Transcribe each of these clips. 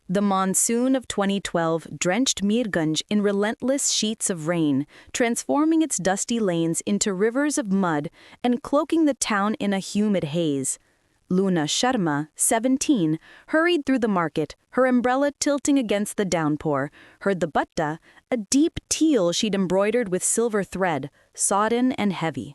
The monsoon of 2012 drenched Mirganj in relentless sheets of rain, transforming its dusty lanes into rivers of mud and cloaking the town in a humid haze. Luna Sharma, 17, hurried through the market, her umbrella tilting against the downpour, her dupatta, a deep teal she'd embroidered with silver thread, sodden and heavy.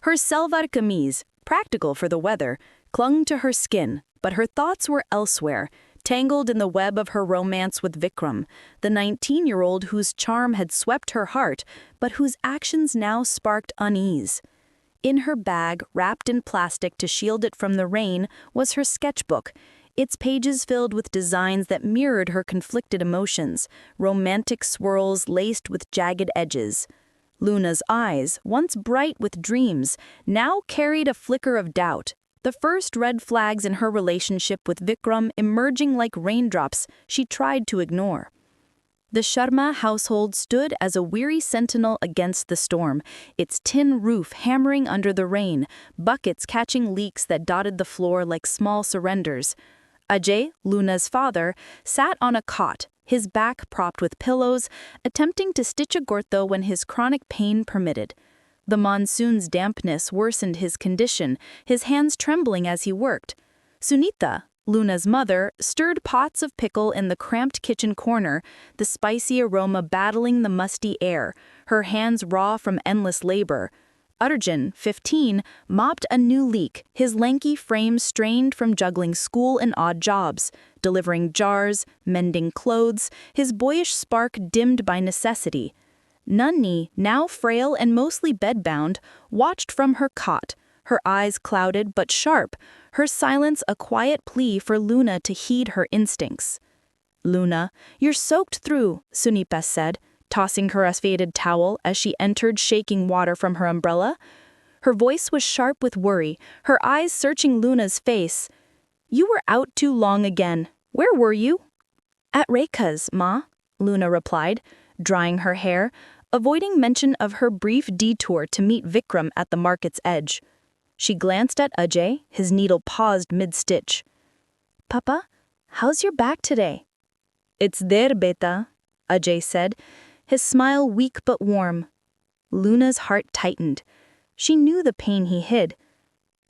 Her salwar kameez, practical for the weather, clung to her skin, but her thoughts were elsewhere, tangled in the web of her romance with Vikram, the 19-year-old whose charm had swept her heart, but whose actions now sparked unease. In her bag, wrapped in plastic to shield it from the rain, was her sketchbook, its pages filled with designs that mirrored her conflicted emotions, romantic swirls laced with jagged edges. Luna's eyes, once bright with dreams, now carried a flicker of doubt, the first red flags in her relationship with Vikram emerging like raindrops she tried to ignore. The Sharma household stood as a weary sentinel against the storm, its tin roof hammering under the rain, buckets catching leaks that dotted the floor like small surrenders. Ajay, Luna's father, sat on a cot, his back propped with pillows, attempting to stitch a gurto when his chronic pain permitted. The monsoon's dampness worsened his condition, his hands trembling as he worked. Sunita, Luna's mother, stirred pots of pickle in the cramped kitchen corner, the spicy aroma battling the musty air, her hands raw from endless labor. Arjun, 15, mopped a new leak, his lanky frame strained from juggling school and odd jobs, delivering jars, mending clothes, his boyish spark dimmed by necessity. Nunni, now frail and mostly bedbound, watched from her cot, her eyes clouded but sharp, her silence a quiet plea for Luna to heed her instincts. "Luna, you're soaked through," Sunita said, tossing her faded towel as she entered shaking water from her umbrella. Her voice was sharp with worry, her eyes searching Luna's face. "You were out too long again. Where were you?" "At Rekha's, Ma," Luna replied, drying her hair, avoiding mention of her brief detour to meet Vikram at the market's edge. She glanced at Ajay, his needle paused mid-stitch. "Papa, how's your back today?" "It's there, beta," Ajay said, his smile weak but warm. Luna's heart tightened. She knew the pain he hid.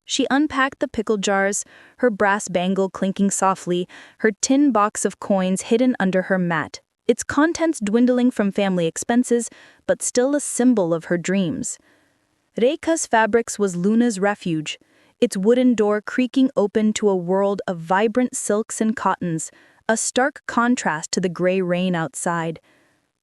She unpacked the pickle jars, her brass bangle clinking softly, her tin box of coins hidden under her mat, its contents dwindling from family expenses, but still a symbol of her dreams. Rekha's Fabrics was Luna's refuge, its wooden door creaking open to a world of vibrant silks and cottons, a stark contrast to the gray rain outside.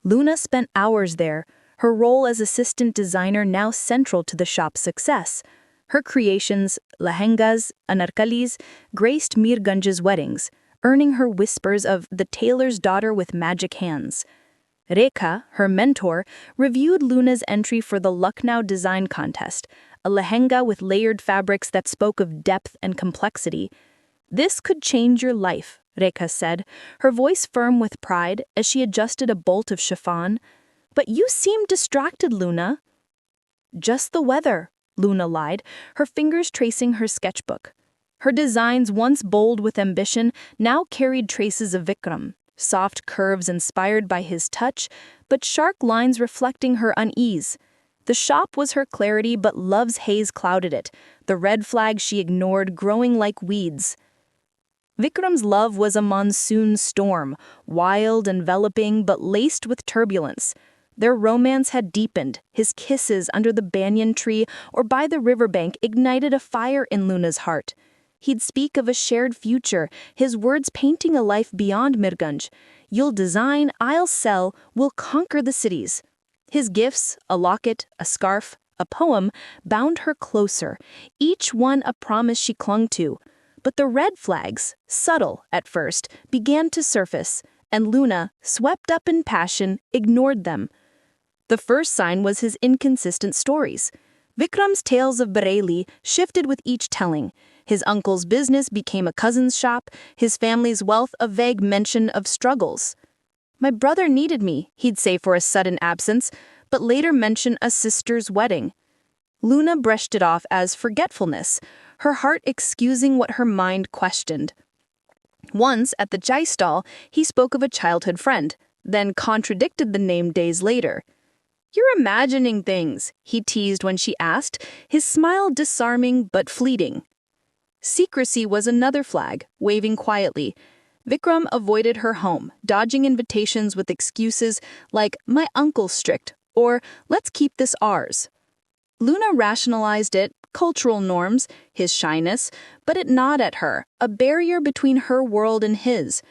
Luna spent hours there, her role as assistant designer now central to the shop's success. Her creations, lehengas, anarkalis, graced Mirganj's weddings, earning her whispers of the tailor's daughter with magic hands. Rekha, her mentor, reviewed Luna's entry for the Lucknow Design Contest, a lehenga with layered fabrics that spoke of depth and complexity. "This could change your life," Rekha said, her voice firm with pride as she adjusted a bolt of chiffon. "But you seem distracted, Luna." "Just the weather," Luna lied, her fingers tracing her sketchbook. Her designs, once bold with ambition, now carried traces of Vikram, soft curves inspired by his touch, but sharp lines reflecting her unease. The shop was her clarity, but love's haze clouded it, the red flags she ignored growing like weeds. Vikram's love was a monsoon storm, wild, enveloping, but laced with turbulence. Their romance had deepened, his kisses under the banyan tree or by the riverbank ignited a fire in Luna's heart. He'd speak of a shared future, his words painting a life beyond Mirganj. "You'll design, I'll sell, we'll conquer the cities." His gifts, a locket, a scarf, a poem, bound her closer, each one a promise she clung to. But the red flags, subtle at first, began to surface, and Luna, swept up in passion, ignored them. The first sign was his inconsistent stories. Vikram's tales of Bareilly shifted with each telling. His uncle's business became a cousin's shop, his family's wealth a vague mention of struggles. "My brother needed me," he'd say for a sudden absence, but later mention a sister's wedding. Luna brushed it off as forgetfulness, her heart excusing what her mind questioned. Once, at the chai stall, he spoke of a childhood friend, then contradicted the name days later. "You're imagining things," he teased when she asked, his smile disarming but fleeting. Secrecy was another flag, waving quietly. Vikram avoided her home, dodging invitations with excuses like, "My uncle's strict," or "Let's keep this ours." Luna rationalized it, cultural norms, his shyness, but it gnawed at her, a barrier between her world and his.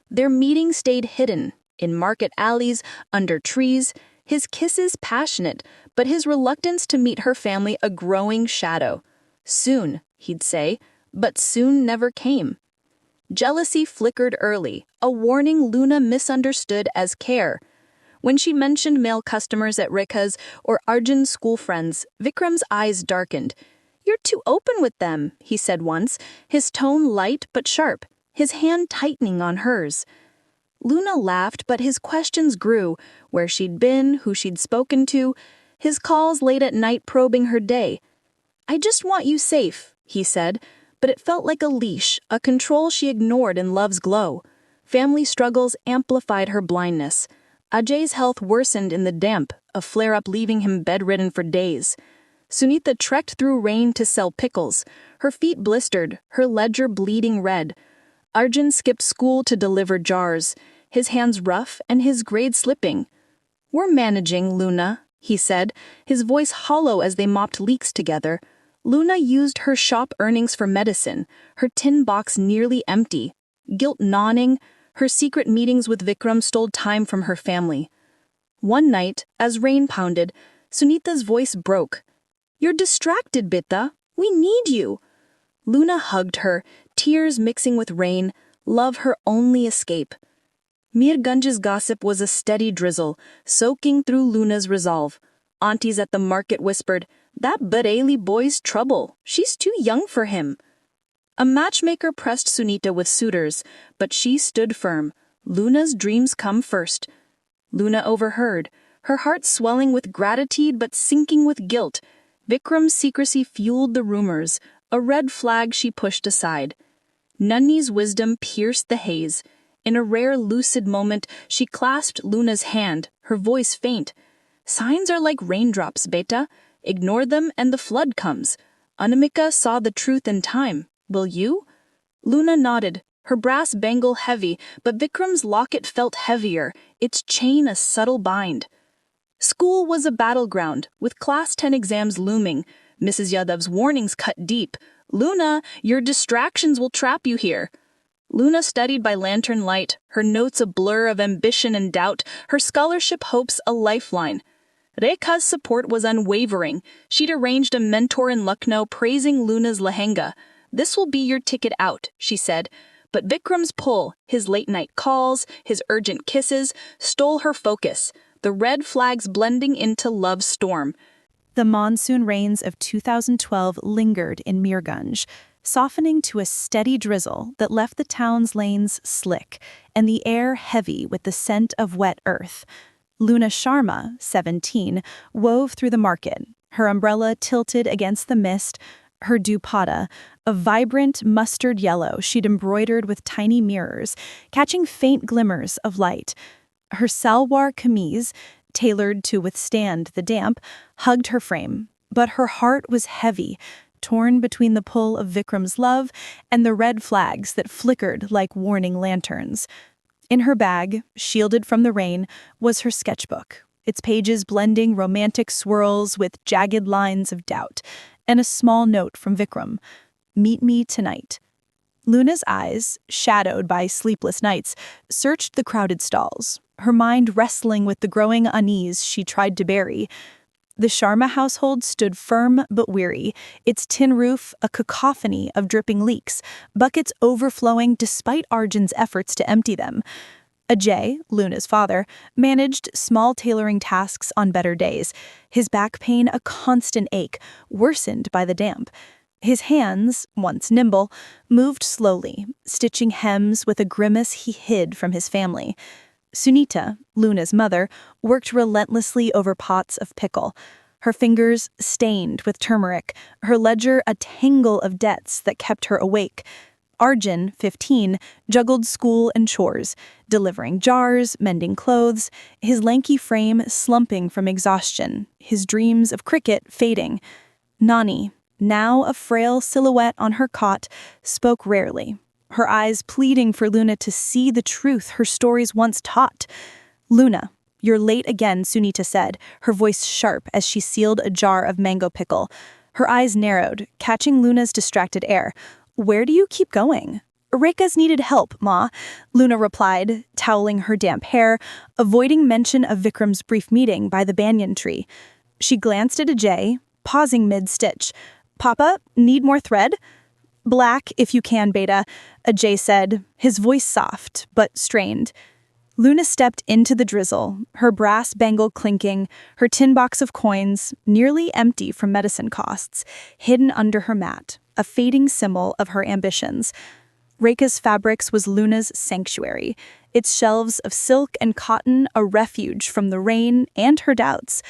Their meeting stayed hidden, in market alleys, under trees, his kisses passionate, but his reluctance to meet her family a growing shadow. Soon, he'd say, but soon never came. Jealousy flickered early, a warning Luna misunderstood as care. When she mentioned male customers at Rika's or Arjun's school friends, Vikram's eyes darkened. "You're too open with them," he said once, his tone light but sharp, his hand tightening on hers. Luna laughed, but his questions grew, where she'd been, who she'd spoken to, his calls late at night probing her day. "I just want you safe," he said, but it felt like a leash, a control she ignored in love's glow. Family struggles amplified her blindness. Ajay's health worsened in the damp, a flare-up leaving him bedridden for days. Sunita trekked through rain to sell pickles, her feet blistered, her ledger bleeding red. Arjun skipped school to deliver jars, his hands rough and his grades slipping. "We're managing, Luna," he said, his voice hollow as they mopped leaks together. Luna used her shop earnings for medicine, her tin box nearly empty. Guilt gnawing, her secret meetings with Vikram stole time from her family. One night, as rain pounded, Sunita's voice broke. "You're distracted, Bitta. We need you." Luna hugged her, tears mixing with rain, love her only escape. Mirganj's gossip was a steady drizzle, soaking through Luna's resolve. Aunties at the market whispered, "That Bareilly boy's trouble. She's too young for him." A matchmaker pressed Sunita with suitors, but she stood firm. Luna's dreams come first. Luna overheard, her heart swelling with gratitude but sinking with guilt. Vikram's secrecy fueled the rumors, a red flag she pushed aside. Nanni's wisdom pierced the haze. In a rare lucid moment, she clasped Luna's hand, her voice faint. "Signs are like raindrops, beta. Ignore them and the flood comes. Anamika saw the truth in time. Will you?" Luna nodded, her brass bangle heavy, but Vikram's locket felt heavier, its chain a subtle bind. School was a battleground, with Class 10 exams looming. Mrs. Yadav's warnings cut deep. "Luna, your distractions will trap you here." Luna studied by lantern light, her notes a blur of ambition and doubt, her scholarship hopes a lifeline. Rekha's support was unwavering. She'd arranged a mentor in Lucknow praising Luna's lehenga. "This will be your ticket out," she said. But Vikram's pull, his late-night calls, his urgent kisses, stole her focus, the red flags blending into love's storm. The monsoon rains of 2012 lingered in Mirganj, softening to a steady drizzle that left the town's lanes slick and the air heavy with the scent of wet earth. Luna Sharma, 17, wove through the market, her umbrella tilted against the mist, her dupatta, a vibrant mustard yellow she'd embroidered with tiny mirrors, catching faint glimmers of light. Her salwar kameez, tailored to withstand the damp, hugged her frame, but her heart was heavy, torn between the pull of Vikram's love and the red flags that flickered like warning lanterns. In her bag, shielded from the rain, was her sketchbook, its pages blending romantic swirls with jagged lines of doubt, and a small note from Vikram, "Meet me tonight." Luna's eyes, shadowed by sleepless nights, searched the crowded stalls, her mind wrestling with the growing unease she tried to bury. The Sharma household stood firm but weary, its tin roof a cacophony of dripping leaks, buckets overflowing despite Arjun's efforts to empty them. Ajay, Luna's father, managed small tailoring tasks on better days, his back pain a constant ache, worsened by the damp. His hands, once nimble, moved slowly, stitching hems with a grimace he hid from his family. Sunita, Luna's mother, worked relentlessly over pots of pickle, her fingers stained with turmeric, her ledger a tangle of debts that kept her awake. Arjun, 15, juggled school and chores, delivering jars, mending clothes, his lanky frame slumping from exhaustion, his dreams of cricket fading. Nani, now a frail silhouette on her cot, spoke rarely, her eyes pleading for Luna to see the truth her stories once taught. "Luna, you're late again," Sunita said, her voice sharp as she sealed a jar of mango pickle. Her eyes narrowed, catching Luna's distracted air. "Where do you keep going?" "Rekha's needed help, Ma," Luna replied, toweling her damp hair, avoiding mention of Vikram's brief meeting by the banyan tree. She glanced at Ajay, pausing mid-stitch. "Papa, need more thread?" "Black, if you can, Beta," Ajay said, his voice soft but strained. Luna stepped into the drizzle, her brass bangle clinking, her tin box of coins, nearly empty from medicine costs, hidden under her mat, a fading symbol of her ambitions. Rekha's Fabrics was Luna's sanctuary, its shelves of silk and cotton a refuge from the rain and her doubts.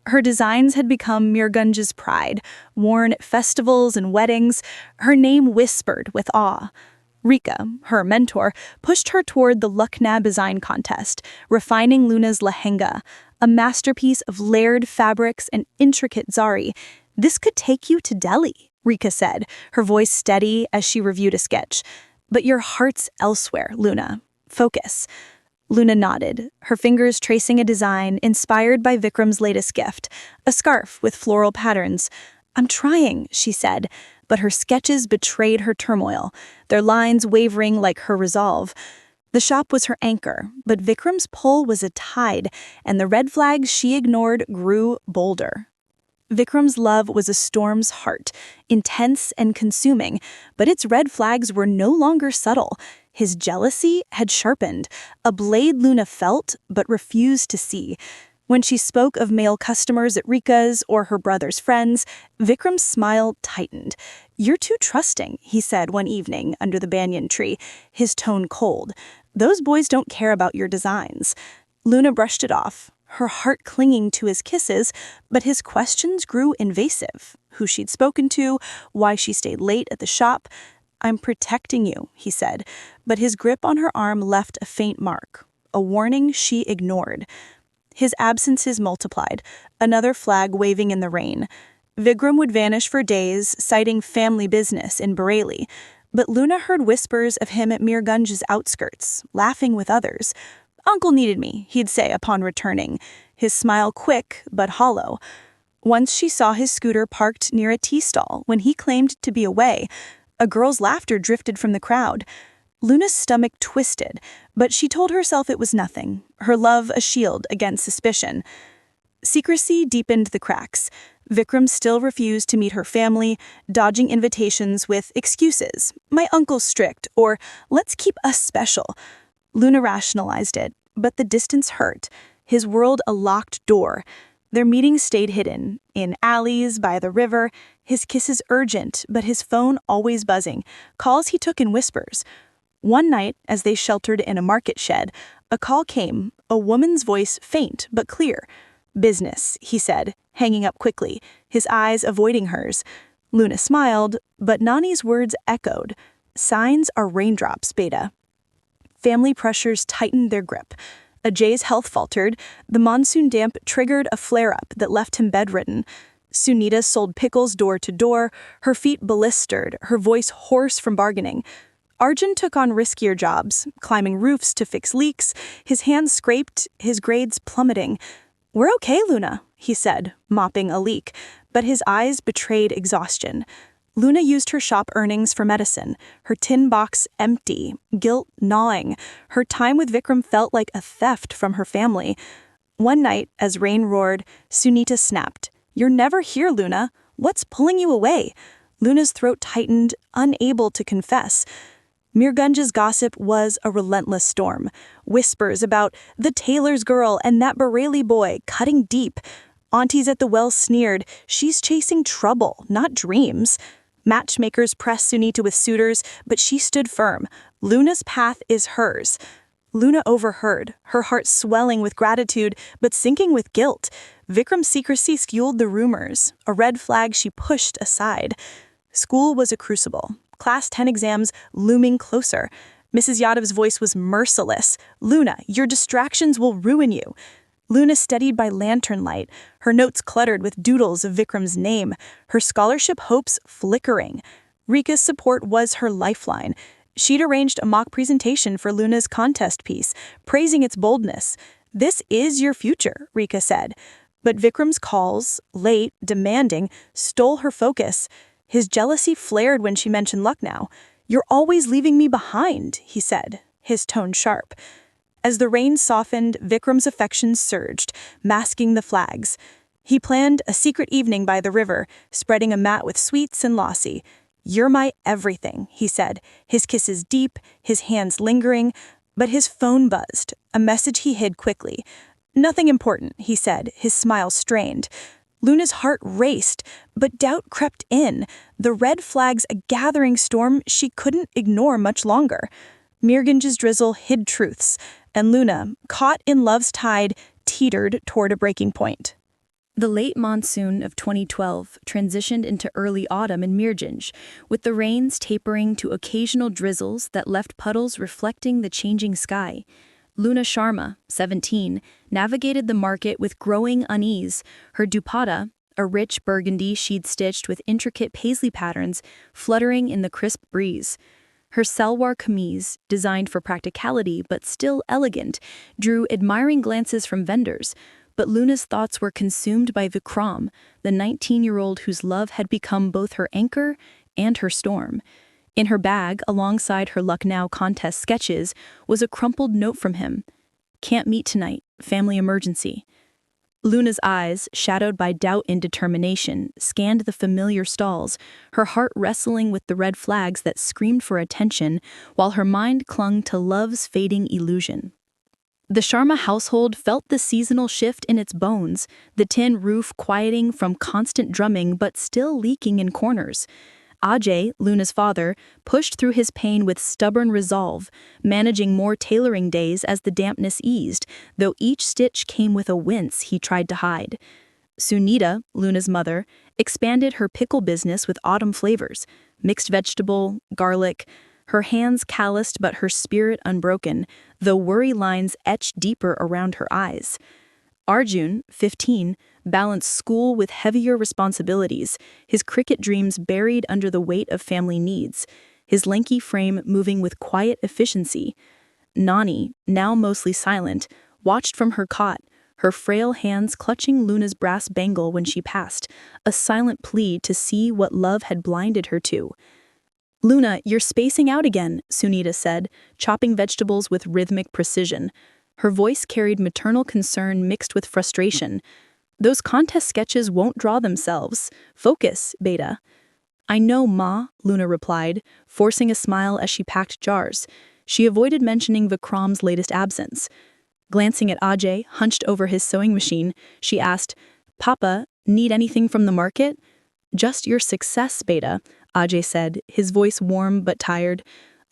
Her designs had become Mirgunj's pride, worn at festivals and weddings, her name whispered with awe. Rekha, her mentor, pushed her toward the Lucknow design contest, refining Luna's lehenga, a masterpiece of layered fabrics and intricate zari. "This could take you to Delhi," Rekha said, her voice steady as she reviewed a sketch. "But your heart's elsewhere, Luna. Focus." Luna nodded, her fingers tracing a design inspired by Vikram's latest gift, a scarf with floral patterns. "I'm trying," she said, but her sketches betrayed her turmoil, their lines wavering like her resolve. The shop was her anchor, but Vikram's pull was a tide, and the red flags she ignored grew bolder. Vikram's love was a storm's heart, intense and consuming, but its red flags were no longer subtle. His jealousy had sharpened, a blade Luna felt but refused to see. When she spoke of male customers at Rekha's or her brother's friends, Vikram's smile tightened. "You're too trusting," he said one evening under the banyan tree, his tone cold. "Those boys don't care about your designs." Luna brushed it off, her heart clinging to his kisses, but his questions grew invasive. Who she'd spoken to, why she stayed late at the shop. "I'm protecting you," he said, but his grip on her arm left a faint mark, a warning she ignored. His absences multiplied, another flag waving in the rain. Vikram would vanish for days, citing family business in Bareilly, but Luna heard whispers of him at Mirgunj's outskirts, laughing with others. "Uncle needed me," he'd say upon returning, his smile quick but hollow. Once she saw his scooter parked near a tea stall when he claimed to be away. A girl's laughter drifted from the crowd. Luna's stomach twisted, but she told herself it was nothing, her love a shield against suspicion. Secrecy deepened the cracks. Vikram still refused to meet her family, dodging invitations with excuses. "My uncle's strict," or "let's keep us special." Luna rationalized it, but the distance hurt, his world a locked door. Their meetings stayed hidden, in alleys, by the river, his kisses urgent, but his phone always buzzing, calls he took in whispers. One night, as they sheltered in a market shed, a call came, a woman's voice faint but clear. "Business," he said, hanging up quickly, his eyes avoiding hers. Luna smiled, but Nani's words echoed. "Signs are raindrops, Beta." Family pressures tightened their grip. Ajay's health faltered. The monsoon damp triggered a flare-up that left him bedridden. Sunita sold pickles door to door, her feet blistered, her voice hoarse from bargaining. Arjun took on riskier jobs, climbing roofs to fix leaks, his hands scraped, his grades plummeting. "We're okay, Luna," he said, mopping a leak, but his eyes betrayed exhaustion. Luna used her shop earnings for medicine, her tin box empty, guilt gnawing. Her time with Vikram felt like a theft from her family. One night, as rain roared, Sunita snapped. "You're never here, Luna. What's pulling you away?" Luna's throat tightened, unable to confess. Mirgunj's gossip was a relentless storm. Whispers about the tailor's girl and that Bareilly boy cutting deep. Aunties at the well sneered, "She's chasing trouble, not dreams." Matchmakers pressed Sunita with suitors, but she stood firm. Luna's path is hers. Luna overheard, her heart swelling with gratitude, but sinking with guilt. Vikram's secrecy fueled the rumors, a red flag she pushed aside. School was a crucible. Class 10 exams looming closer. Mrs. Yadav's voice was merciless. "Luna, your distractions will ruin you." Luna steadied by lantern light, her notes cluttered with doodles of Vikram's name, her scholarship hopes flickering. Rika's support was her lifeline. She'd arranged a mock presentation for Luna's contest piece, praising its boldness. "This is your future," Rika said. But Vikram's calls, late, demanding, stole her focus. His jealousy flared when she mentioned Lucknow. "You're always leaving me behind," he said, his tone sharp. As the rain softened, Vikram's affections surged, masking the flags. He planned a secret evening by the river, spreading a mat with sweets and lassi. "You're my everything," he said, his kisses deep, his hands lingering. But his phone buzzed, a message he hid quickly. "Nothing important," he said, his smile strained. Luna's heart raced, but doubt crept in, the red flags a gathering storm she couldn't ignore much longer. Mirganj's drizzle hid truths, and Luna, caught in love's tide, teetered toward a breaking point. The late monsoon of 2012 transitioned into early autumn in Mirganj, with the rains tapering to occasional drizzles that left puddles reflecting the changing sky. Luna Sharma, 17, navigated the market with growing unease, her dupatta, a rich burgundy she'd stitched with intricate paisley patterns, fluttering in the crisp breeze. Her salwar kameez, designed for practicality but still elegant, drew admiring glances from vendors, but Luna's thoughts were consumed by Vikram, the 19-year-old whose love had become both her anchor and her storm. In her bag, alongside her Lucknow contest sketches, was a crumpled note from him. "Can't meet tonight. Family emergency." Luna's eyes, shadowed by doubt and determination, scanned the familiar stalls, her heart wrestling with the red flags that screamed for attention, while her mind clung to love's fading illusion. The Sharma household felt the seasonal shift in its bones, the tin roof quieting from constant drumming but still leaking in corners. Ajay, Luna's father, pushed through his pain with stubborn resolve, managing more tailoring days as the dampness eased, though each stitch came with a wince he tried to hide. Sunita, Luna's mother, expanded her pickle business with autumn flavors, mixed vegetable, garlic, her hands calloused but her spirit unbroken, though worry lines etched deeper around her eyes. Arjun, 15, balanced school with heavier responsibilities, his cricket dreams buried under the weight of family needs, his lanky frame moving with quiet efficiency. Nani, now mostly silent, watched from her cot, her frail hands clutching Luna's brass bangle when she passed, a silent plea to see what love had blinded her to. "Luna, you're spacing out again," Sunita said, chopping vegetables with rhythmic precision. Her voice carried maternal concern mixed with frustration. "Those contest sketches won't draw themselves. Focus, Beta." "I know, Ma," Luna replied, forcing a smile as she packed jars. She avoided mentioning Vikram's latest absence. Glancing at Ajay, hunched over his sewing machine, she asked, "Papa, need anything from the market?" "Just your success, Beta," Ajay said, his voice warm but tired.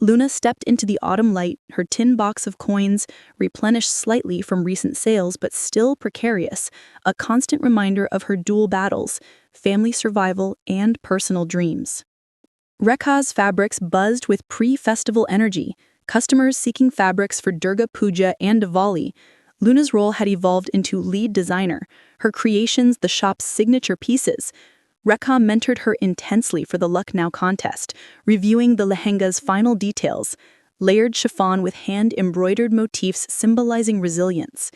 Luna stepped into the autumn light, her tin box of coins, replenished slightly from recent sales but still precarious, a constant reminder of her dual battles, family survival and personal dreams. Rekha's fabrics buzzed with pre-festival energy, customers seeking fabrics for Durga Puja and Diwali. Luna's role had evolved into lead designer, her creations the shop's signature pieces. Rekha mentored her intensely for the Lucknow contest, reviewing the lehenga's final details, layered chiffon with hand-embroidered motifs symbolizing resilience.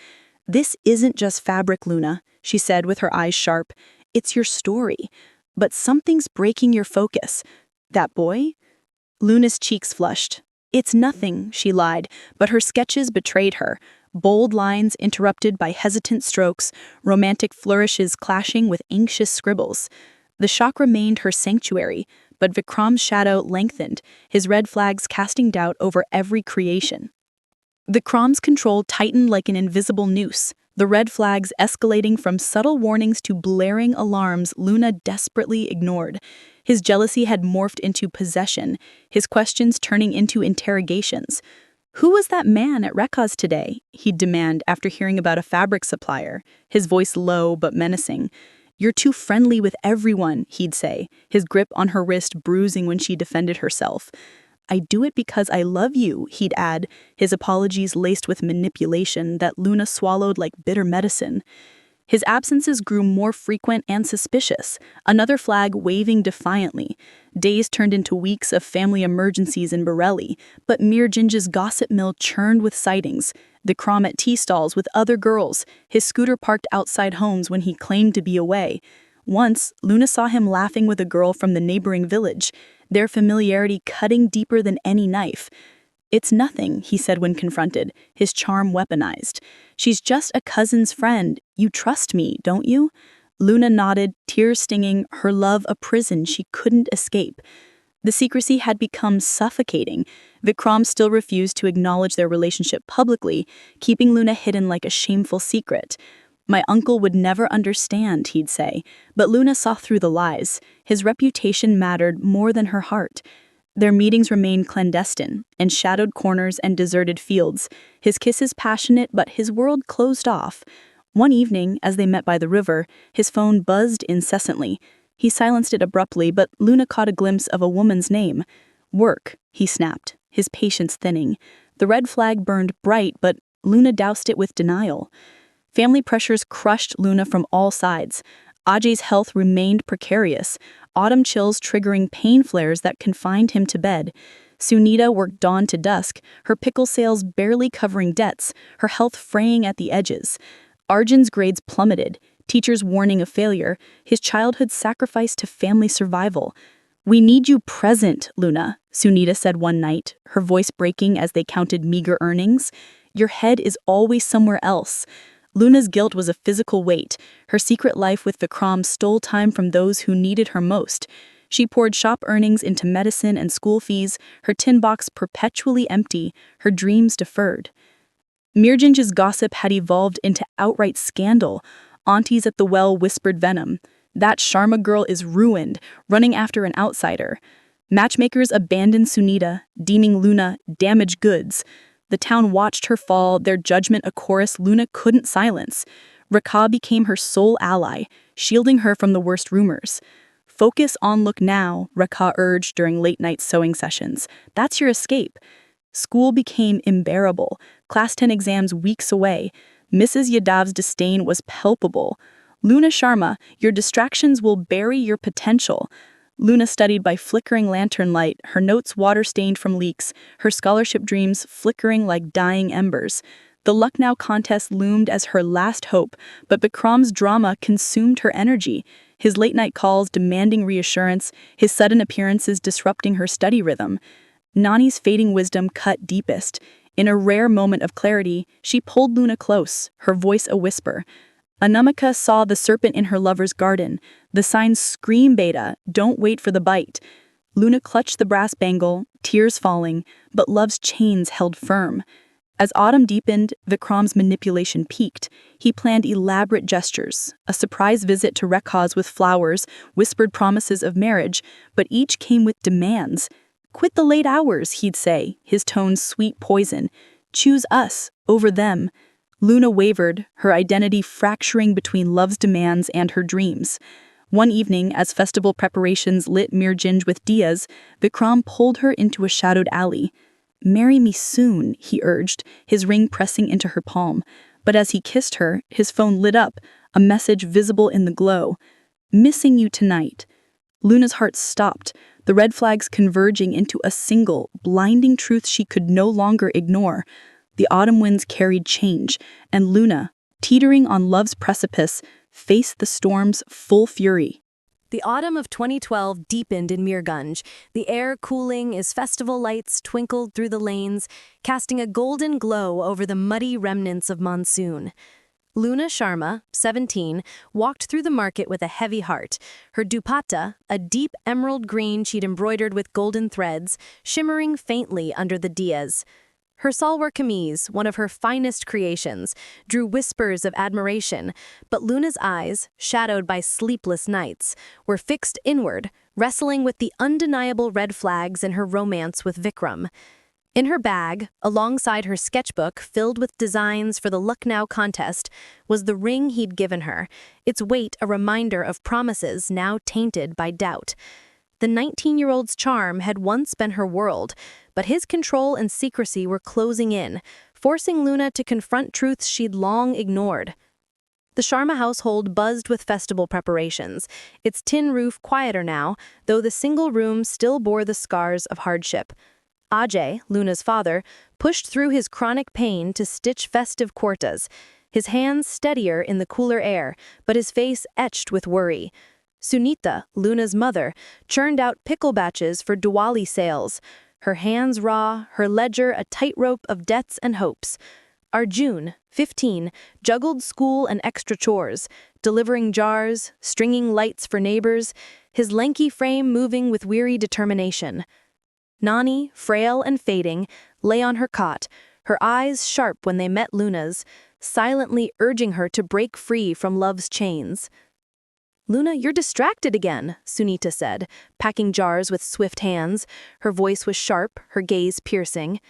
"This isn't just fabric, Luna," she said with her eyes sharp. "It's your story. But something's breaking your focus. That boy?" Luna's cheeks flushed. "It's nothing," she lied, but her sketches betrayed her. Bold lines interrupted by hesitant strokes, romantic flourishes clashing with anxious scribbles. The shock remained her sanctuary, but Vikram's shadow lengthened, his red flags casting doubt over every creation. Vikram's control tightened like an invisible noose, the red flags escalating from subtle warnings to blaring alarms Luna desperately ignored. His jealousy had morphed into possession, his questions turning into interrogations. "Who was that man at Rekha's today?" he'd demand after hearing about a fabric supplier, his voice low but menacing. "You're too friendly with everyone," he'd say, his grip on her wrist bruising when she defended herself. "I do it because I love you," he'd add, his apologies laced with manipulation that Luna swallowed like bitter medicine. His absences grew more frequent and suspicious, another flag waving defiantly. Days turned into weeks of family emergencies in Borelli, but Mirginj's gossip mill churned with sightings. Vikram at tea stalls with other girls, his scooter parked outside homes when he claimed to be away. Once, Luna saw him laughing with a girl from the neighboring village, their familiarity cutting deeper than any knife. "It's nothing," he said when confronted, his charm weaponized. "She's just a cousin's friend. You trust me, don't you?" Luna nodded, tears stinging, her love a prison she couldn't escape. The secrecy had become suffocating. Vikram still refused to acknowledge their relationship publicly, keeping Luna hidden like a shameful secret. "My uncle would never understand," he'd say, but Luna saw through the lies. His reputation mattered more than her heart. Their meetings remained clandestine, in shadowed corners and deserted fields, his kisses passionate but his world closed off. One evening, as they met by the river, his phone buzzed incessantly. He silenced it abruptly, but Luna caught a glimpse of a woman's name. "Work," he snapped, his patience thinning. The red flag burned bright, but Luna doused it with denial. Family pressures crushed Luna from all sides. Ajay's health remained precarious, autumn chills triggering pain flares that confined him to bed. Sunita worked dawn to dusk, her pickle sales barely covering debts, her health fraying at the edges. Arjun's grades plummeted, teachers warning of failure, his childhood sacrificed to family survival. "We need you present, Luna," Sunita said one night, her voice breaking as they counted meager earnings. "Your head is always somewhere else." Luna's guilt was a physical weight. Her secret life with Vikram stole time from those who needed her most. She poured shop earnings into medicine and school fees, her tin box perpetually empty, her dreams deferred. Mirginj's gossip had evolved into outright scandal. Aunties at the well whispered venom. "That Sharma girl is ruined, running after an outsider." Matchmakers abandoned Sunita, deeming Luna damaged goods. The town watched her fall, their judgment a chorus Luna couldn't silence. Rekha became her sole ally, shielding her from the worst rumors. "Focus on look now," Rekha urged during late-night sewing sessions. "That's your escape." School became unbearable, Class 10 exams weeks away. Mrs. Yadav's disdain was palpable. "Luna Sharma, your distractions will bury your potential." Luna studied by flickering lantern light, her notes water-stained from leaks, her scholarship dreams flickering like dying embers. The Lucknow contest loomed as her last hope, but Bikram's drama consumed her energy, his late-night calls demanding reassurance, his sudden appearances disrupting her study rhythm. Nani's fading wisdom cut deepest. In a rare moment of clarity, she pulled Luna close, her voice a whisper. Anamika saw the serpent in her lover's garden. The signs scream beta, don't wait for the bite. Luna clutched the brass bangle, tears falling, but love's chains held firm. As autumn deepened, Vikram's manipulation peaked. He planned elaborate gestures, a surprise visit to Rekha's with flowers, whispered promises of marriage, but each came with demands. "Quit the late hours," he'd say, his tone sweet poison. "Choose us over them." Luna wavered, her identity fracturing between love's demands and her dreams. One evening, as festival preparations lit Mirginj with diyas, Vikram pulled her into a shadowed alley. "Marry me soon," he urged, his ring pressing into her palm. But as he kissed her, his phone lit up, a message visible in the glow. "Missing you tonight." Luna's heart stopped, the red flags converging into a single, blinding truth she could no longer ignore. The autumn winds carried change, and Luna, teetering on love's precipice, faced the storm's full fury. The autumn of 2012 deepened in Mirganj, the air cooling as festival lights twinkled through the lanes, casting a golden glow over the muddy remnants of monsoon. Luna Sharma, 17, walked through the market with a heavy heart, her dupatta, a deep emerald green she'd embroidered with golden threads, shimmering faintly under the diyas. Her salwar kameez, one of her finest creations, drew whispers of admiration, but Luna's eyes, shadowed by sleepless nights, were fixed inward, wrestling with the undeniable red flags in her romance with Vikram. In her bag, alongside her sketchbook filled with designs for the Lucknow contest, was the ring he'd given her, its weight a reminder of promises now tainted by doubt. The 19-year-old's charm had once been her world, but his control and secrecy were closing in, forcing Luna to confront truths she'd long ignored. The Sharma household buzzed with festival preparations, its tin roof quieter now, though the single room still bore the scars of hardship. Ajay, Luna's father, pushed through his chronic pain to stitch festive kurtas, his hands steadier in the cooler air, but his face etched with worry. Sunita, Luna's mother, churned out pickle batches for Diwali sales, her hands raw, her ledger a tightrope of debts and hopes. Arjun, 15, juggled school and extra chores, delivering jars, stringing lights for neighbors, his lanky frame moving with weary determination. Nani, frail and fading, lay on her cot, her eyes sharp when they met Luna's, silently urging her to break free from love's chains. "Luna, you're distracted again," Sunita said, packing jars with swift hands. Her voice was sharp, her gaze piercing.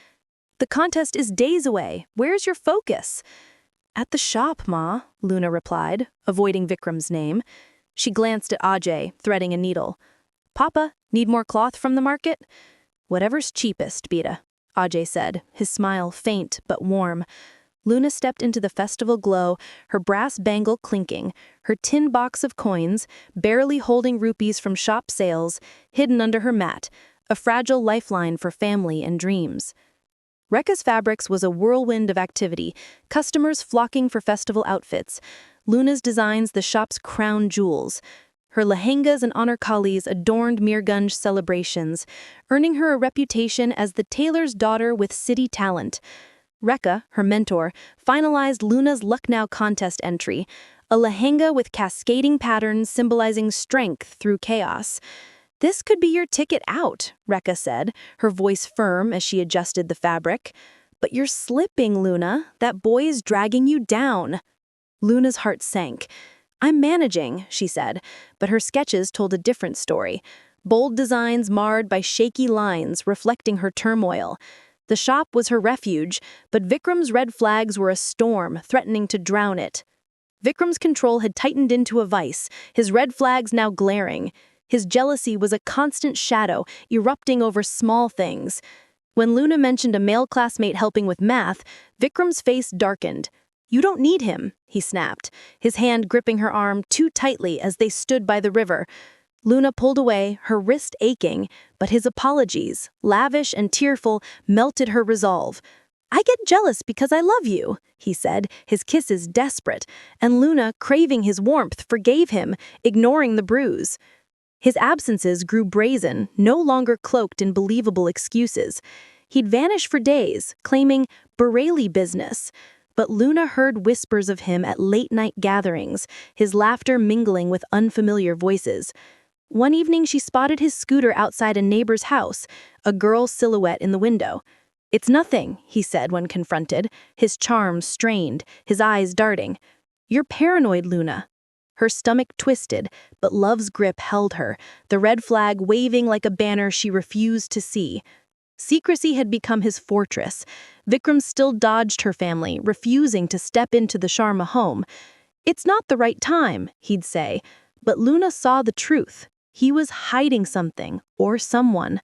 "The contest is days away. Where's your focus?" "At the shop, Ma," Luna replied, avoiding Vikram's name. She glanced at Ajay, threading a needle. "Papa, need more cloth from the market?" "Whatever's cheapest, Beta," Ajay said, his smile faint but warm. Luna stepped into the festival glow, her brass bangle clinking, her tin box of coins, barely holding rupees from shop sales, hidden under her mat, a fragile lifeline for family and dreams. Rekha's Fabrics was a whirlwind of activity, customers flocking for festival outfits. Luna's designs the shop's crown jewels. Her lehengas and anarkalis adorned Mirganj celebrations, earning her a reputation as the tailor's daughter with city talent. Rekha, her mentor, finalized Luna's Lucknow contest entry, a lehenga with cascading patterns symbolizing strength through chaos. "This could be your ticket out," Rekha said, her voice firm as she adjusted the fabric. "But you're slipping, Luna. That boy is dragging you down." Luna's heart sank. "I'm managing," she said, but her sketches told a different story. Bold designs marred by shaky lines reflecting her turmoil. The shop was her refuge, but Vikram's red flags were a storm threatening to drown it. Vikram's control had tightened into a vice, his red flags now glaring. His jealousy was a constant shadow, erupting over small things. When Luna mentioned a male classmate helping with math, Vikram's face darkened. "You don't need him," he snapped, his hand gripping her arm too tightly as they stood by the river. Luna pulled away, her wrist aching, but his apologies, lavish and tearful, melted her resolve. "I get jealous because I love you," he said, his kisses desperate, and Luna, craving his warmth, forgave him, ignoring the bruise. His absences grew brazen, no longer cloaked in believable excuses. He'd vanish for days, claiming Bareilly business. But Luna heard whispers of him at late-night gatherings, his laughter mingling with unfamiliar voices. One evening she spotted his scooter outside a neighbor's house, a girl's silhouette in the window. "It's nothing," he said when confronted, his charm strained, his eyes darting. "You're paranoid, Luna." Her stomach twisted, but love's grip held her, the red flag waving like a banner she refused to see. Secrecy had become his fortress. Vikram still dodged her family, refusing to step into the Sharma home. "It's not the right time," he'd say, but Luna saw the truth. He was hiding something, or someone.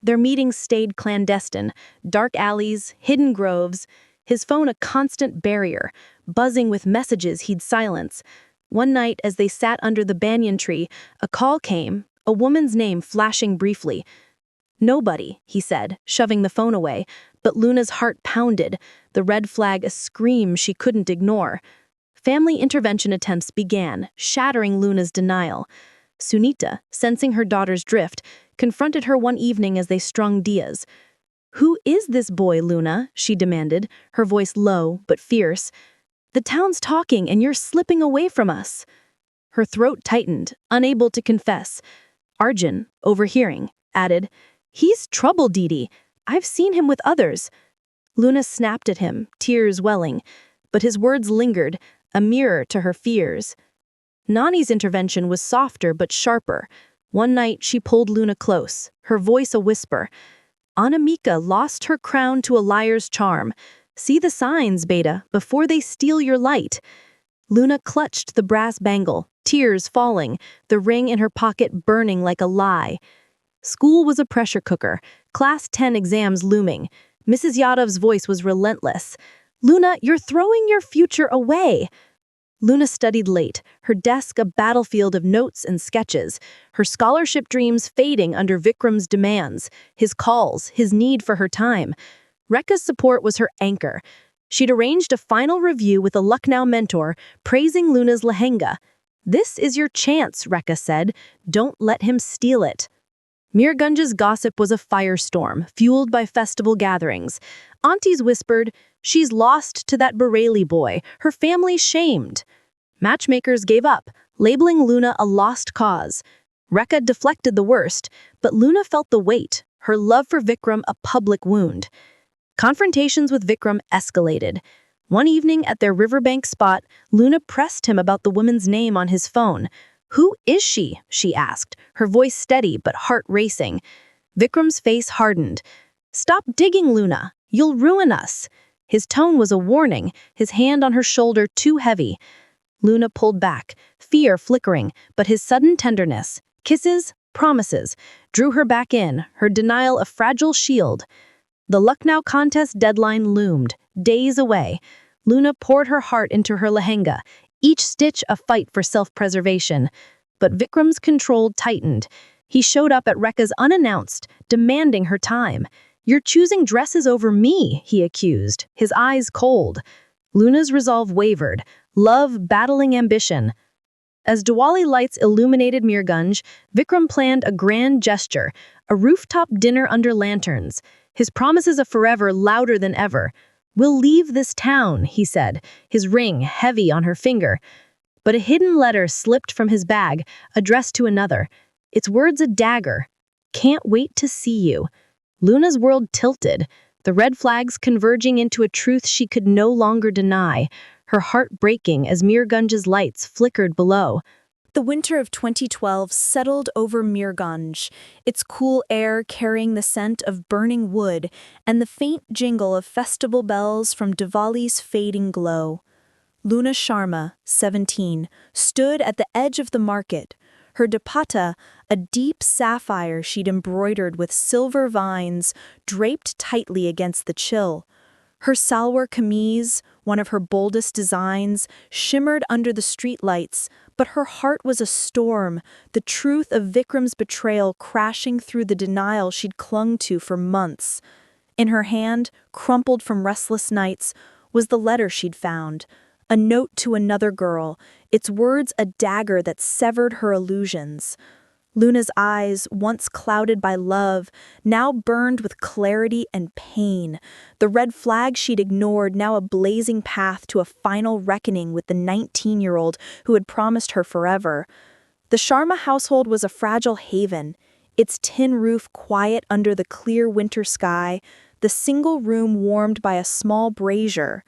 Their meetings stayed clandestine, dark alleys, hidden groves, his phone a constant barrier, buzzing with messages he'd silence. One night, as they sat under the banyan tree, a call came, a woman's name flashing briefly. "Nobody," he said, shoving the phone away, but Luna's heart pounded, the red flag a scream she couldn't ignore. Family intervention attempts began, shattering Luna's denial. Sunita, sensing her daughter's drift, confronted her one evening as they strung diyas. "Who is this boy, Luna?" she demanded, her voice low but fierce. "The town's talking and you're slipping away from us." Her throat tightened, unable to confess. Arjun, overhearing, added, "He's trouble, Didi. I've seen him with others." Luna snapped at him, tears welling, but his words lingered, a mirror to her fears. Nani's intervention was softer but sharper. One night she pulled Luna close, her voice a whisper. Anamika lost her crown to a liar's charm. See the signs, Beta, before they steal your light. Luna clutched the brass bangle, tears falling, the ring in her pocket burning like a lie. School was a pressure cooker, Class 10 exams looming. Mrs. Yadov's voice was relentless. Luna, you're throwing your future away. Luna studied late, her desk a battlefield of notes and sketches, her scholarship dreams fading under Vikram's demands, his calls, his need for her time. Rekha's support was her anchor. She'd arranged a final review with a Lucknow mentor, praising Luna's lehenga. "This is your chance," Rekha said. "Don't let him steal it." Mirganj's gossip was a firestorm, fueled by festival gatherings. Aunties whispered, "She's lost to that Bareilly boy, her family shamed." Matchmakers gave up, labeling Luna a lost cause. Rekha deflected the worst, but Luna felt the weight, her love for Vikram a public wound. Confrontations with Vikram escalated. One evening at their riverbank spot, Luna pressed him about the woman's name on his phone. "Who is she?" she asked, her voice steady but heart racing. Vikram's face hardened. "Stop digging, Luna. You'll ruin us." His tone was a warning, his hand on her shoulder too heavy. Luna pulled back, fear flickering, but his sudden tenderness, kisses, promises, drew her back in, her denial a fragile shield. The Lucknow contest deadline loomed, days away. Luna poured her heart into her lehenga, each stitch a fight for self-preservation. But Vikram's control tightened. He showed up at Rekha's unannounced, demanding her time. "You're choosing dresses over me," he accused, his eyes cold. Luna's resolve wavered, love battling ambition. As Diwali lights illuminated Mirganj, Vikram planned a grand gesture, a rooftop dinner under lanterns. His promises of forever louder than ever. "We'll leave this town," he said, his ring heavy on her finger. But a hidden letter slipped from his bag, addressed to another. Its words a dagger. "Can't wait to see you." Luna's world tilted, the red flags converging into a truth she could no longer deny, her heart breaking as Mirganj's lights flickered below. The winter of 2012 settled over Mirganj, its cool air carrying the scent of burning wood and the faint jingle of festival bells from Diwali's fading glow. Luna Sharma, 17, stood at the edge of the market, her dupatta, a deep sapphire she'd embroidered with silver vines, draped tightly against the chill. Her salwar kameez, one of her boldest designs, shimmered under the streetlights, but her heart was a storm, the truth of Vikram's betrayal crashing through the denial she'd clung to for months. In her hand, crumpled from restless nights, was the letter she'd found, a note to another girl, its words a dagger that severed her illusions. Luna's eyes, once clouded by love, now burned with clarity and pain. The red flag she'd ignored, now a blazing path to a final reckoning with the 19-year-old who had promised her forever. The Sharma household was a fragile haven, its tin roof quiet under the clear winter sky, the single room warmed by a small brazier.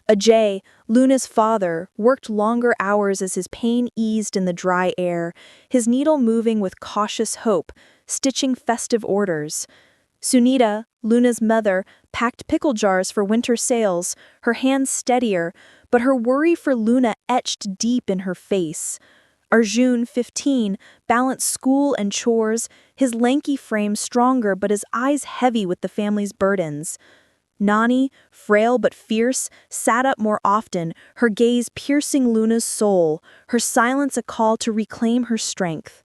Ajay, Luna's father, worked longer hours as his pain eased in the dry air, his needle moving with cautious hope, stitching festive orders. Sunita, Luna's mother, packed pickle jars for winter sales, her hands steadier, but her worry for Luna etched deep in her face. Arjun, 15, balanced school and chores, his lanky frame stronger but his eyes heavy with the family's burdens. Nani, frail but fierce, sat up more often, her gaze piercing Luna's soul, her silence a call to reclaim her strength.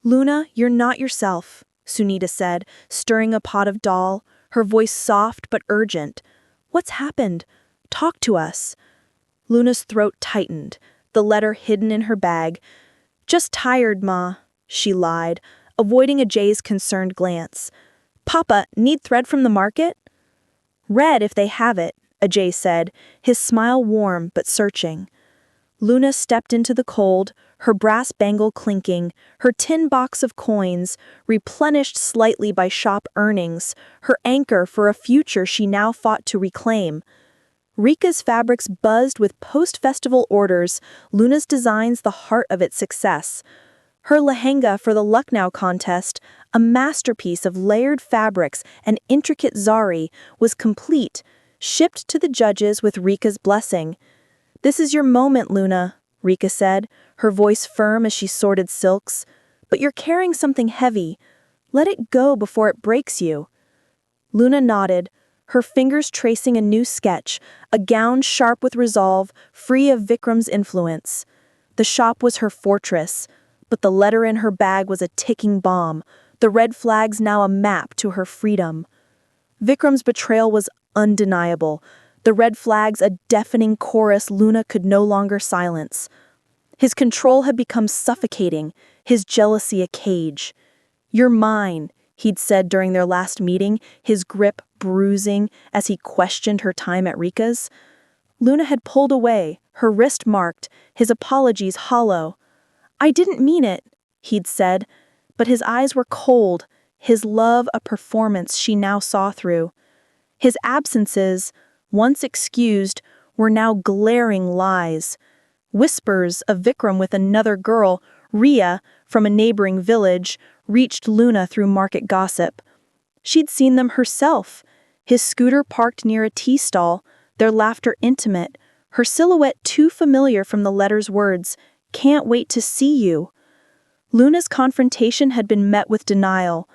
"Luna, you're not yourself," Sunita said, stirring a pot of dal, her voice soft but urgent. "What's happened? Talk to us." Luna's throat tightened, the letter hidden in her bag. "Just tired, Ma," she lied, avoiding Ajay's concerned glance. "Papa, need thread from the market?" "Red if they have it," Ajay said, his smile warm but searching. Luna stepped into the cold, her brass bangle clinking, her tin box of coins, replenished slightly by shop earnings, her anchor for a future she now fought to reclaim. Rika's fabrics buzzed with post-festival orders, Luna's designs the heart of its success. Her lehenga for the Lucknow contest, a masterpiece of layered fabrics and intricate zari, was complete, shipped to the judges with Rika's blessing. "This is your moment, Luna," Rika said, her voice firm as she sorted silks. "But you're carrying something heavy. Let it go before it breaks you." Luna nodded, her fingers tracing a new sketch, a gown sharp with resolve, free of Vikram's influence. The shop was her fortress, but the letter in her bag was a ticking bomb, the red flags now a map to her freedom. Vikram's betrayal was undeniable, the red flags a deafening chorus Luna could no longer silence. His control had become suffocating, his jealousy a cage. "You're mine," he'd said during their last meeting, his grip bruising as he questioned her time at Rika's. Luna had pulled away, her wrist marked, his apologies hollow. "I didn't mean it," he'd said, but his eyes were cold, his love a performance she now saw through. His absences, once excused, were now glaring lies. Whispers of Vikram with another girl, Ria, from a neighboring village, reached Luna through market gossip. She'd seen them herself, his scooter parked near a tea stall, their laughter intimate, her silhouette too familiar from the letter's words, "Can't wait to see you." Luna's confrontation had been met with denial.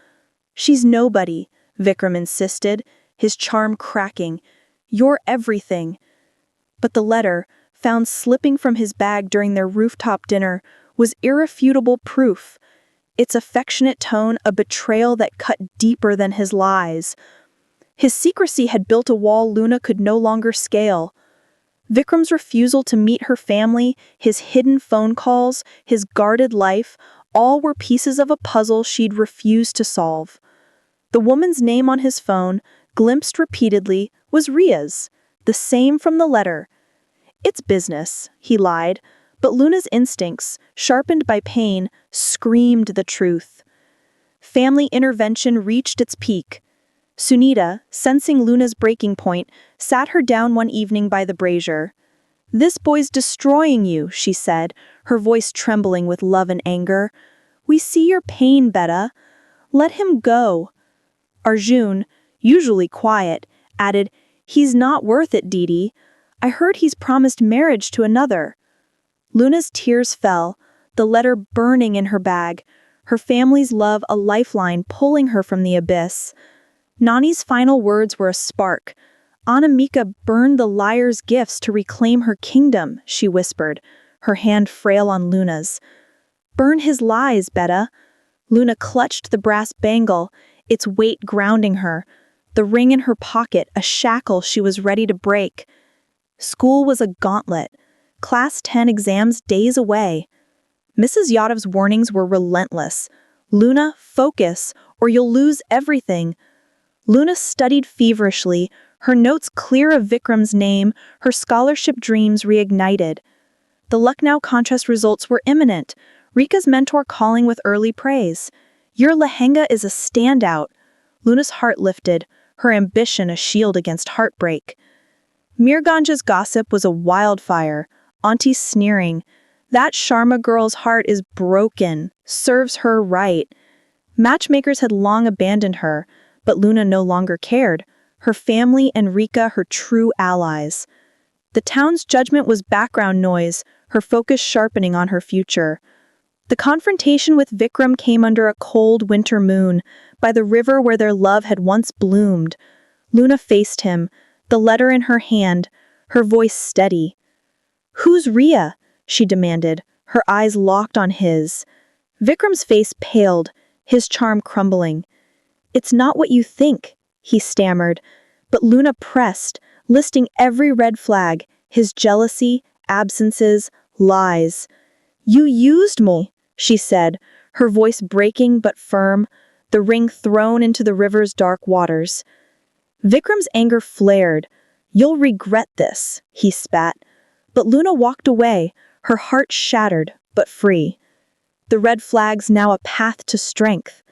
"She's nobody," Vikram insisted, his charm cracking. "You're everything." But the letter, found slipping from his bag during their rooftop dinner, was irrefutable proof. Its affectionate tone a betrayal that cut deeper than his lies. His secrecy had built a wall Luna could no longer scale. Vikram's refusal to meet her family, his hidden phone calls, his guarded life, all were pieces of a puzzle she'd refused to solve. The woman's name on his phone, glimpsed repeatedly, was Ria's, the same from the letter. "It's business," he lied, but Luna's instincts, sharpened by pain, screamed the truth. Family intervention reached its peak. Sunita, sensing Luna's breaking point, sat her down one evening by the brazier. "This boy's destroying you," she said, her voice trembling with love and anger. "We see your pain, Betta. Let him go." Arjun, usually quiet, added, "He's not worth it, Didi. I heard he's promised marriage to another." Luna's tears fell, the letter burning in her bag, her family's love a lifeline pulling her from the abyss. Nani's final words were a spark. "Anamika burned the liar's gifts to reclaim her kingdom," she whispered, her hand frail on Luna's. "Burn his lies, Betta." Luna clutched the brass bangle, its weight grounding her, the ring in her pocket a shackle she was ready to break. School was a gauntlet, Class 10 exams days away. Mrs. Yadav's warnings were relentless. "Luna, focus, or you'll lose everything." Luna studied feverishly, her notes clear of Vikram's name, her scholarship dreams reignited. The Lucknow contest results were imminent, Rika's mentor calling with early praise. "Your lehenga is a standout." Luna's heart lifted, her ambition a shield against heartbreak. Mirganja's gossip was a wildfire, aunties sneering. "That Sharma girl's heart is broken, serves her right." Matchmakers had long abandoned her, but Luna no longer cared, her family and Rika her true allies. The town's judgment was background noise, her focus sharpening on her future. The confrontation with Vikram came under a cold winter moon, by the river where their love had once bloomed. Luna faced him, the letter in her hand, her voice steady. "Who's Ria?" she demanded, her eyes locked on his. Vikram's face paled, his charm crumbling. "It's not what you think," he stammered, but Luna pressed, listing every red flag, his jealousy, absences, lies. "You used me," she said, her voice breaking but firm, the ring thrown into the river's dark waters. Vikram's anger flared. "You'll regret this," he spat. But Luna walked away, her heart shattered, but free. The red flags now a path to strength.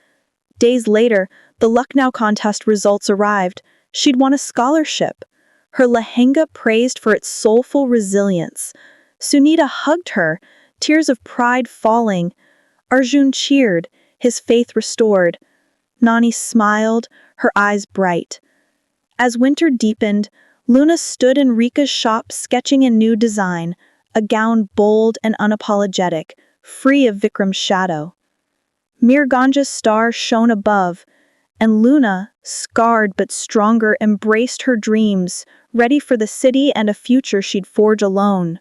Days later, the Lucknow contest results arrived. She'd won a scholarship. Her lehenga praised for its soulful resilience. Sunita hugged her, tears of pride falling. Arjun cheered, his faith restored. Nani smiled, her eyes bright. As winter deepened, Luna stood in Rika's shop sketching a new design, a gown bold and unapologetic, free of Vikram's shadow. Mir Ganja's star shone above, and Luna, scarred but stronger, embraced her dreams, ready for the city and a future she'd forge alone.